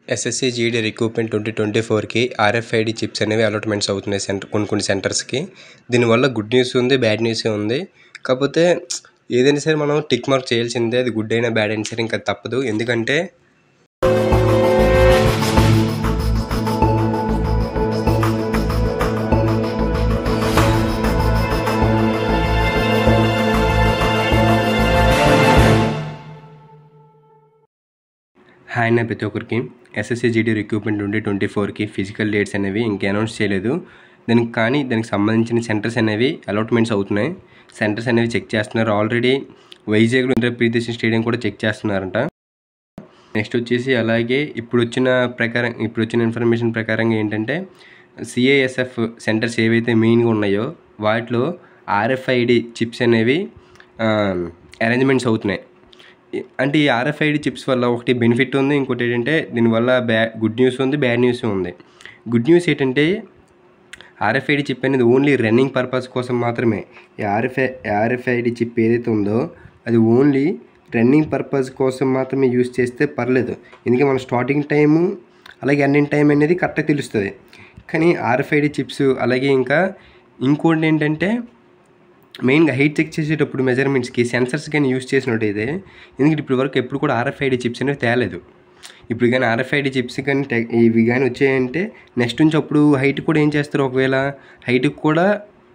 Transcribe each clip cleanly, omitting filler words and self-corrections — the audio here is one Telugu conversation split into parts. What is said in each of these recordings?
ఎస్ఎస్సి జీడీ రిక్రూట్మెంట్ 2024కి ఆర్ఎఫ్ఐడి చిప్స్ అనేవి అలాట్మెంట్స్ అవుతున్నాయి కొన్ని సెంటర్స్కి. దీనివల్ల గుడ్ న్యూస్ ఉంది, బ్యాడ్ న్యూస్ ఉంది. కాకపోతే ఏదైనా సరే మనం టిక్ మార్క్ చేయాల్సిందే, అది గుడ్ అయినా బ్యాడ్ అయినా సరే ఇంకా తప్పదు. ఎందుకంటే హాయ్ నా ప్రతి ఒక్కరికి. SSC GD recruitment 2024కి physical dates అనేవి ఇంకా అనౌన్స్ చేయలేదు. దానికి సంబంధించిన సెంటర్స్ అనేవి అలాట్మెంట్స్ అవుతున్నాయి. సెంటర్స్ అనేవి చెక్ చేస్తున్నారు. ఆల్రెడీ వైజాగ్లో ప్రీతిశన్ స్టేడియం కూడా చెక్ చేస్తున్నారంట. నెక్స్ట్ వచ్చేసి అలాగే ఇప్పుడు వచ్చిన ఇన్ఫర్మేషన్ ప్రకారంగా ఏంటంటే సిఐఎస్ఎఫ్ సెంటర్స్ ఏవైతే మెయిన్గా ఉన్నాయో వాటిలో ఆర్ఎఫ్ఐడి చిప్స్ అనేవి అరేంజ్మెంట్స్ అవుతున్నాయి. అంటే ఈ ఆర్ఎఫ్ఐడి చిప్స్ వల్ల ఒకటి బెనిఫిట్ ఉంది, ఇంకోటి ఏంటంటే దీనివల్ల గుడ్ న్యూస్ ఉంది, బ్యాడ్ న్యూస్ ఉంది. గుడ్ న్యూస్ ఏంటంటే ఆర్ఎఫ్ఐడి చిప్ అనేది ఓన్లీ రన్నింగ్ పర్పస్ కోసం మాత్రమే. ఈ ఆర్ఎఫ్ఐడి చిప్ ఏదైతే ఉందో అది ఓన్లీ రన్నింగ్ పర్పస్ కోసం మాత్రమే యూజ్ చేస్తే పర్లేదు. ఎందుకంటే మన స్టార్టింగ్ టైము అలాగే ఎండింగ్ టైం అనేది కరెక్ట్గా తెలుస్తుంది. కానీ ఆర్ఎఫ్ఐడి చిప్స్ అలాగే ఇంకోటి ఏంటంటే మెయిన్గా హైట్ చెక్ చేసేటప్పుడు మెజర్మెంట్స్కి సెన్సర్స్ కానీ యూజ్ చేసినట్టయితే, ఎందుకంటే ఇప్పుడు వరకు ఎప్పుడు కూడా ఆర్ఎఫ్ఐడి చిప్స్ అనేవి తేలేదు. ఇప్పుడు కానీ ఆర్ఎఫ్ఐడి చిప్స్ కానీ ఇవి కానీ వచ్చాయంటే నెక్స్ట్ నుంచి అప్పుడు హైట్ కూడా ఏం చేస్తారు, ఒకవేళ హైట్కి కూడా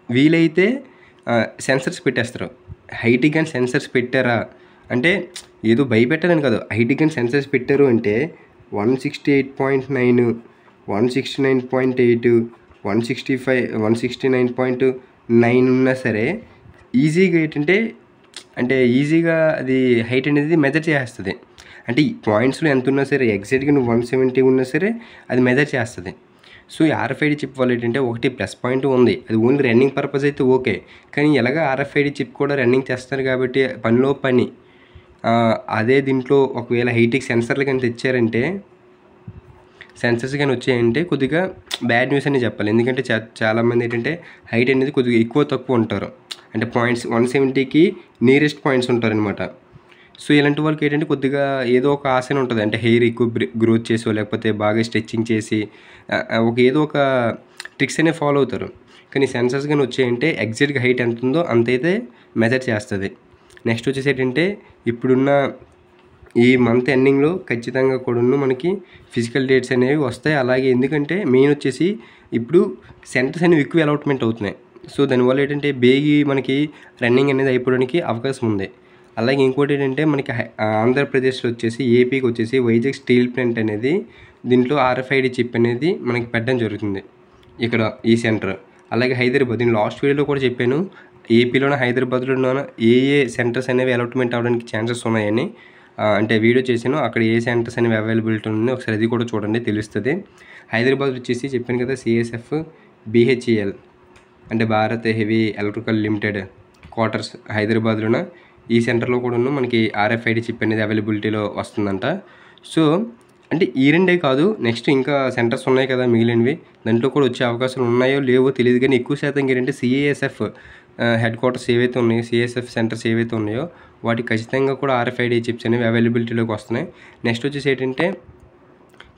వీలైతే సెన్సర్స్ పెట్టేస్తారు. హైట్కి కానీ సెన్సర్స్ పెట్టారా అంటే ఏదో భయపెట్టాలని కాదు, హైట్కి కానీ సెన్సర్స్ పెట్టారు అంటే 168.9, 169.8, 165, 169.9 ఉన్నా సరే ఈజీగా ఈజీగా అది హైట్ అనేది మెజర్ చేస్తుంది. అంటే పాయింట్స్లో ఎంత ఉన్నా సరే ఎగ్జాక్ట్గా నువ్వు 170 ఉన్నా సరే అది మెజర్ చేస్తుంది. సో ఈ ఆర్ఎఫ్ఐడి చిప్ వల్ల ఏంటంటే ఒకటి ప్లస్ పాయింట్ ఉంది, అది ఓన్లీ రన్నింగ్ పర్పస్ అయితే ఓకే. కానీ ఎలాగ ఆర్ఎఫ్ఐడి చిప్ కూడా రన్నింగ్ చేస్తారు కాబట్టి పనిలో పని. అదే దీంట్లో ఒకవేళ హైట్కి సెన్సర్లు కానీ తెచ్చారంటే, సెన్సర్స్ కానీ వచ్చాయంటే కొద్దిగా బ్యాడ్ న్యూస్ అని చెప్పాలి. ఎందుకంటే చాలామంది ఏంటంటే హైట్ అనేది కొద్దిగా ఎక్కువ తక్కువ ఉంటారు, అంటే పాయింట్స్ 170కి నియరెస్ట్ పాయింట్స్ ఉంటారనమాట. సో ఇలాంటి వాళ్ళకి ఏంటంటే కొద్దిగా ఏదో ఒక ఆశనే ఉంటుంది, అంటే హెయిర్ ఎక్కువ గ్రోత్ చేసో లేకపోతే బాగా స్ట్రెచ్చింగ్ చేసి ఏదో ఒక ట్రిక్స్ అనేవి ఫాలో అవుతారు. కానీ సెన్సర్స్ కానీ వచ్చాయంటే ఎగ్జాక్ట్గా హైట్ ఎంత ఉందో అంతైతే మెజర్ చేస్తుంది. నెక్స్ట్ వచ్చేసి ఏంటంటే ఇప్పుడున్న ఈ మంత్ ఎండింగ్లో ఖచ్చితంగా కూడా మనకి ఫిజికల్ డేట్స్ అనేవి వస్తాయి. అలాగే ఎందుకంటే మెయిన్ వచ్చేసి ఇప్పుడు సెంటర్స్ అనేవి ఎక్కువ అలాట్మెంట్ అవుతున్నాయి. సో దానివల్ల ఏంటంటే మనకి రన్నింగ్ అనేది అయిపోవడానికి అవకాశం ఉంది. అలాగే ఇంకోటి ఏంటంటే మనకి ఆంధ్రప్రదేశ్లో వచ్చేసి ఏపీకి వచ్చేసి వైజాగ్ స్టీల్ ప్లాంట్ అనేది దీంట్లో ఆర్ఎఫ్ఐడి చిప్ అనేది మనకి పెట్టడం జరుగుతుంది ఇక్కడ ఈ సెంటర్. అలాగే హైదరాబాద్, నేను లాస్ట్ వీడియోలో కూడా చెప్పాను, ఏపీలోనూ హైదరాబాద్లోనూ ఏ సెంటర్స్ అనేవి అలాట్మెంట్ అవ్వడానికి ఛాన్సెస్ ఉన్నాయని. అంటే వీడియో చేశాను, అక్కడ ఏ సెంటర్స్ అనేవి అవైలబిలిటీ ఉంది ఒకసారి అది కూడా చూడండి, తెలుస్తుంది. హైదరాబాద్ వచ్చేసి చెప్పాను కదా, సిఎస్ఎఫ్ బిహెచ్ఈఎల్ అంటే Bharat heavy electrical limited quarters హైదరాబాద్లోన ఈ సెంటర్లో కూడా మనకి ఆర్ఎఫ్ఐడి చిప్ అనేది అవైలబిలిటీలో వస్తుందంట. సో అంటే ఈ రెండే కాదు, నెక్స్ట్ ఇంకా సెంటర్స్ ఉన్నాయి కదా మిగిలినవి, దాంట్లో కూడా వచ్చే అవకాశాలు ఉన్నాయో లేవో తెలియదు. కానీ ఎక్కువ శాతం ఏంటంటే సిఐఎస్ఎఫ్ హెడ్ క్వార్టర్స్ ఏవైతే ఉన్నాయో, సిఎస్ఎఫ్ సెంటర్స్ ఏవైతే ఉన్నాయో వాటికి ఖచ్చితంగా కూడా ఆర్ఎఫ్ఐడి చిప్స్ అనేవి అవైలబిలిటీలోకి వస్తున్నాయి. నెక్స్ట్ వచ్చేసి ఏంటంటే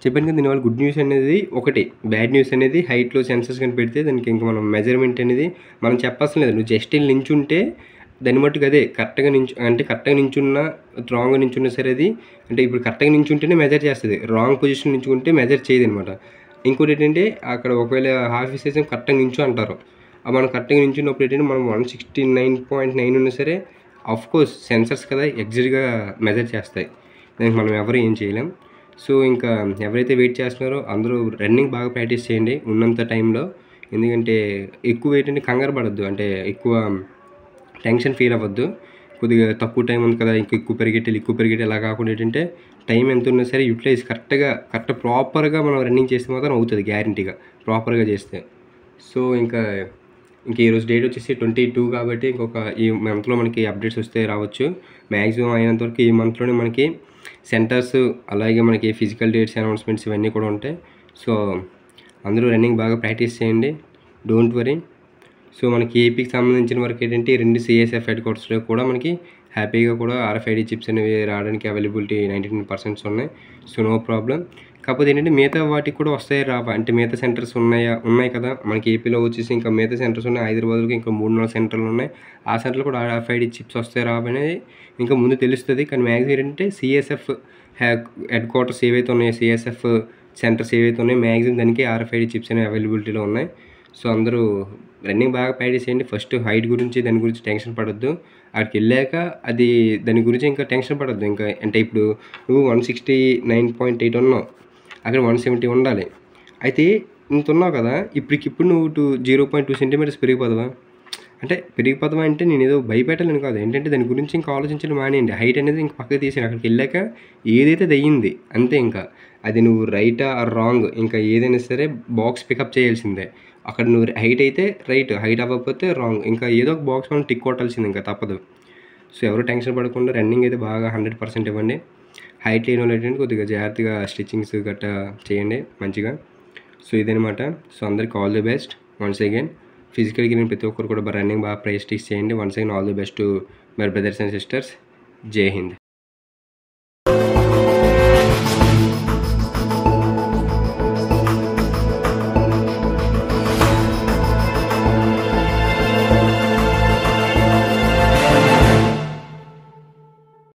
చెప్పాను కదా, దీనివల్ల గుడ్ న్యూస్ అనేది ఒకటి, బ్యాడ్ న్యూస్ అనేది హైట్లో సెన్సర్స్ కానీ పెడితే దానికి ఇంకా మనం మెజర్మెంట్ అనేది మనం చెప్పాల్సిన లేదు. నువ్వు జస్ట్ నించుంటే దాన్ని మట్టుకు అదే కరెక్ట్గా నించున్నా రాంగ్గా నించున్నా సరే అది అంటే ఇప్పుడు కరెక్ట్గా నించుంటేనే మెజర్ చేస్తుంది, రాంగ్ పొజిషన్ నించుకుంటే మెజర్ చేయదు అనమాట. ఇంకోటి ఏంటంటే అక్కడ ఒకవేళ ఆఫీసర్స్ కరెక్ట్గా నించు అంటారు, మనం కరెక్ట్గా నించున్నప్పుడు ఏంటంటే మనం 169.9 ఉన్నా సరే ఆఫ్కోర్స్ సెన్సర్స్ కదా ఎగ్జాక్ట్గా మెజర్ చేస్తాయి, దానికి మనం ఎవరు ఏం చేయలేం. సో ఇంకా ఎవరైతే వెయిట్ చేస్తున్నారో అందరూ రన్నింగ్ బాగా ప్రాక్టీస్ చేయండి ఉన్నంత టైంలో. ఎందుకంటే ఎక్కువ ఏంటంటే కంగారు పడద్దు, అంటే ఎక్కువ టెన్షన్ ఫీల్ అవ్వద్దు. కొద్దిగా తక్కువ టైం ఉంది కదా ఎక్కువ పరిగెట్టి అలా కాకుండా ఏంటంటే టైం ఎంత ఉన్నా సరే యూటిలైజ్ కరెక్ట్ ప్రాపర్గా మనం రన్నింగ్ చేస్తే మాత్రం అవుతుంది గ్యారంటీగా, ప్రాపర్గా చేస్తే. సో ఇంకా ఈరోజు డేట్ వచ్చేసి 22 కాబట్టి ఈ మంత్లో మనకి అప్డేట్స్ వస్తే రావచ్చు. మ్యాక్సిమం అయినంతవరకు ఈ మంత్లోనే మనకి సెంటర్స్ అలాగే మనకి ఫిజికల్ డేట్స్ అనౌన్స్మెంట్స్ ఇవన్నీ కూడా ఉంటాయి. సో అందరూ రన్నింగ్ బాగా ప్రాక్టీస్ చేయండి, డోంట్ వరీ. సో మనకి ఏపీకి సంబంధించిన వరకు ఏంటంటే 2 సిఎస్ఎఫ్ హెడ్ క్వార్టర్స్లో కూడా మనకి హ్యాపీగా కూడా ఆర్ఎఫ్ఐడి చిప్స్ అనేవి రావడానికి అవైలబిలిటీ 99% ఉన్నాయి. So no problem. కాకపోతే ఏంటంటే మిగతా వాటికి కూడా వస్తాయా రావా? అంటే మిగతా సెంటర్స్ ఉన్నాయి కదా! మనకి ఏపీలో వచ్చేసి ఇంకా మిగతా సెంటర్స్ ఉన్నాయి. హైదరాబాద్‌లో ఇంకా 3, 4 సెంటర్‌లున్నాయి. ఆ సెంటర్‌లో కూడా RFID చిప్స్ వస్తాయా రావా అనేది ఇంకా ముందు తెలుస్తది. కానీ మ్యాక్సిమం ఏంటంటే CSF హెడ్ క్వార్టర్స్ ఏవైతే ఉన్నాయో, CSF సెంటర్స్ ఏవైతే ఉన్నాయో మ్యాక్సిమం దానికి RFID చిప్స్ అనేవి అవైలబిలిటీలో ఉన్నాయి. సో, అందరూ రన్నింగ్ బాగా ప్రాక్టీస్ చేయండి. ఫస్ట్ హైట్ గురించి దాని గురించి టెన్షన్ పడొద్దు. అక్కడికెళ్ళాక దాని గురించి ఇంకా టెన్షన్ పడొద్దు. ఇంకా అంటే ఇప్పుడు నువ్వు 169.8 ఉన్నావు. అక్కడ 170 ఉండాలి. అయితే ఇంతున్నావు కదా! ఇప్పటికిప్పుడు నువ్వు 0.2 సెంటీమీటర్స్ పెరిగిపోతావా? అంటే పెరిగిపోతావా అంటే నేనేదో భయపెట్టాలని కాదు. ఏంటంటే దాని గురించి ఇంకా ఆలోచించడం మానేయండి. హైట్ అనేది ఇంక పక్కకి తీసేయండి. అక్కడికెళ్ళాక ఏదైతే అదయ్యింది. అంతే ఇంకా. అది నువ్వు రైటా ఆర్ రాంగ్ ఇంకా ఏదైనా సరే బాక్స్ పికప్ చేయాల్సిందే. అక్కడ నువ్వు హైట్ అయితే రైట్, హైట్ అవ్వకపోతే రాంగ్. ఇంకా ఏదో ఒక బాక్స్ మనం టిక్ కొట్టాల్సిందే ఇంకా తప్పదు. సో, ఎవరు టెన్షన్ పడకుండా రన్నింగ్ అయితే బాగా 100% ఇవ్వండి. హైట్ లేనోళ్ళు ఏంటంటే కొద్దిగా జాగ్రత్తగా స్టిచ్చింగ్స్ గట్టా చేయండి మంచిగా. సో, ఇదనమాట. సో, అందరికి all the best once again. ఫిజికల్‌గా నేను ప్రతి ఒక్కరు కూడా రన్నింగ్ బాగా ప్రాక్టీస్ చేయండి. Once again all the best to my brothers and sisters. జై హింద్.